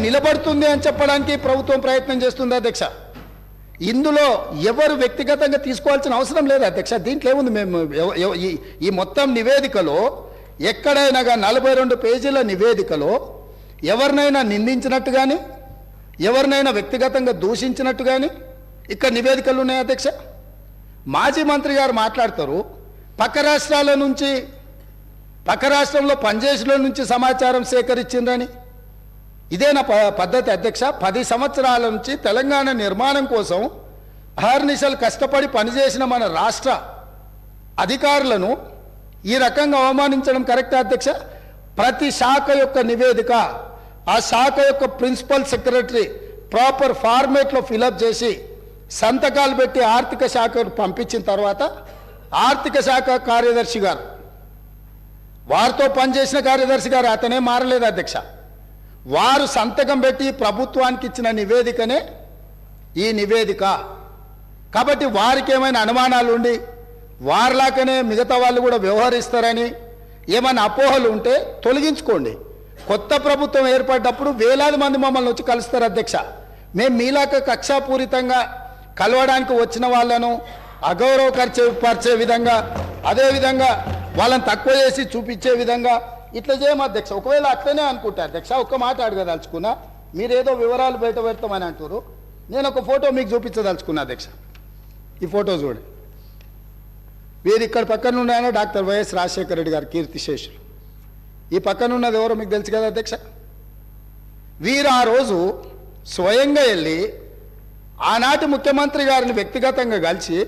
నిలబడుతుంది అని చెప్పడానికి ప్రభుత్వం ప్రయత్నం చేస్తుంది అధ్యక్ష. ఇందులో ఎవరు వ్యక్తిగతంగా తీసుకోవాల్సిన అవసరం లేదు అధ్యక్ష. దీంట్లో ఏముంది, మేము ఈ మొత్తం నివేదికలో ఎక్కడైనా 42 పేజీల నివేదికలో ఎవరినైనా నిందించినట్టు కానీ ఎవరినైనా వ్యక్తిగతంగా దూషించినట్టు కానీ ఇక్కడ నివేదికలు ఉన్నాయి అధ్యక్ష. మాజీ మంత్రి గారు మాట్లాడతారు పక్క రాష్ట్రాల నుంచి, పక్క రాష్ట్రంలో పనిచేసిన నుంచి సమాచారం సేకరించిందని. ఇదేనా పద్ధతి అధ్యక్ష? 10 సంవత్సరాల నుంచి తెలంగాణ నిర్మాణం కోసం అహర్నిశలు కష్టపడి పనిచేసిన మన రాష్ట్ర అధికారులను ఈ రకంగా అవమానించడం కరెక్టా అధ్యక్ష? ప్రతి శాఖ యొక్క నివేదిక ఆ శాఖ యొక్క ప్రిన్సిపల్ సెక్రటరీ ప్రాపర్ ఫార్మేట్లో ఫిలప్ చేసి సంతకాలు పెట్టి ఆర్థిక శాఖకు పంపించిన తర్వాత ఆర్థిక శాఖ కార్యదర్శి గారు, వారితో పనిచేసిన కార్యదర్శి గారు, అతనే మారలేదు అధ్యక్ష, వారు సంతకం పెట్టి ప్రభుత్వానికి ఇచ్చిన నివేదికనే ఈ నివేదిక. కాబట్టి వారికి ఏమైనా అనుమానాలు ఉండి వారిలాగానే మిగతా వాళ్ళు కూడా వ్యవహరిస్తారని ఏమైనా అపోహలు ఉంటే తొలగించుకోండి. కొత్త ప్రభుత్వం ఏర్పడ్డప్పుడు వేలాది మంది మమ్మల్ని వచ్చి కలుస్తారు అధ్యక్ష. మేము మీలాక కక్షాపూరితంగా కలవడానికి వచ్చిన వాళ్ళను అగౌరవపరిచే విధంగా, అదేవిధంగా వాళ్ళని తక్కువ చేసి చూపించే విధంగా ఇట్లా చేయము అధ్యక్ష. ఒకవేళ అట్లనే అనుకుంటా అధ్యక్ష, ఒక్క మాట అడగదలుచుకున్నా, మీరేదో వివరాలు బయట పెడతామని అంటారు. నేను ఒక ఫోటో మీకు చూపించదలుచుకున్నా అధ్యక్ష. ఈ ఫోటో చూడండి. వీరు ఇక్కడ పక్కన ఉన్నాయన డాక్టర్ వైఎస్ రాజశేఖర రెడ్డి గారు కీర్తిశేషులు. ఈ పక్కన ఉన్నది ఎవరో మీకు తెలుసు కదా అధ్యక్ష. వీరు ఆ రోజు స్వయంగా వెళ్ళి ఆనాటి ముఖ్యమంత్రి గారిని వ్యక్తిగతంగా కలిసి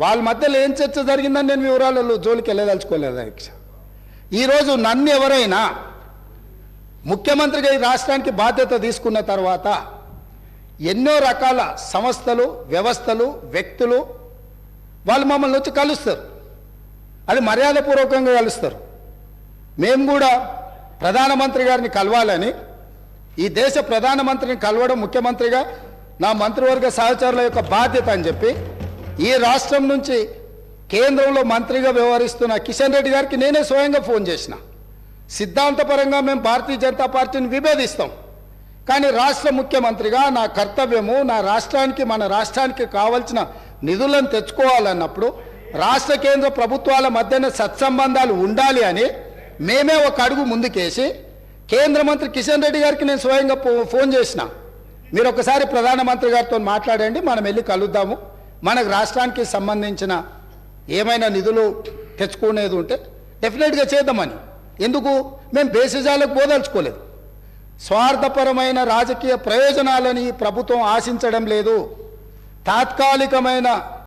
వాళ్ళ మధ్యలో ఏం చర్చ జరిగిందని నేను వివరాలలో జోలికి వెళ్ళదలుచుకోలేదు అధ్యక్ష. ఈరోజు నన్ను ఎవరైనా ముఖ్యమంత్రిగా ఈ రాష్ట్రానికి బాధ్యత తీసుకున్న తర్వాత ఎన్నో రకాల సంస్థలు, వ్యవస్థలు, వ్యక్తులు వాళ్ళు మమ్మల్ని వచ్చి కలుస్తారు. అది మర్యాదపూర్వకంగా కలుస్తారు. మేము కూడా ప్రధానమంత్రి గారిని కలవాలని, ఈ దేశ ప్రధానమంత్రిని కలవడం ముఖ్యమంత్రిగా నా మంత్రివర్గ సహచరుల యొక్క బాధ్యత అని చెప్పి ఈ రాష్ట్రం నుంచి కేంద్రంలో మంత్రిగా వ్యవహరిస్తున్న కిషన్ రెడ్డి గారికి నేనే స్వయంగా ఫోన్ చేసిన. సిద్ధాంతపరంగా మేము భారతీయ జనతా పార్టీని విభేదిస్తాం, కానీ రాష్ట్ర ముఖ్యమంత్రిగా నా కర్తవ్యము నా రాష్ట్రానికి, మన రాష్ట్రానికి కావాల్సిన నిధులను తెచ్చుకోవాలన్నప్పుడు రాష్ట్ర కేంద్ర ప్రభుత్వాల మధ్యన సత్సంబంధాలు ఉండాలి అని మేమే ఒక అడుగు ముందుకేసి కేంద్ర మంత్రి కిషన్ రెడ్డి గారికి నేను స్వయంగా ఫోన్ చేసిన. మీరు ఒకసారి ప్రధానమంత్రి గారితో మాట్లాడండి, మనం వెళ్ళి కలుద్దాము, మనకు రాష్ట్రానికి సంబంధించిన ఏమైనా నిధులు తెచ్చుకునేది ఉంటే డెఫినెట్గా చేద్దామని. ఎందుకు? మేము బేసిజాలకు బోదలుచుకోలేదు. స్వార్థపరమైన రాజకీయ ప్రయోజనాలని ప్రభుత్వం ఆశించడం లేదు. తాత్కాలికమైన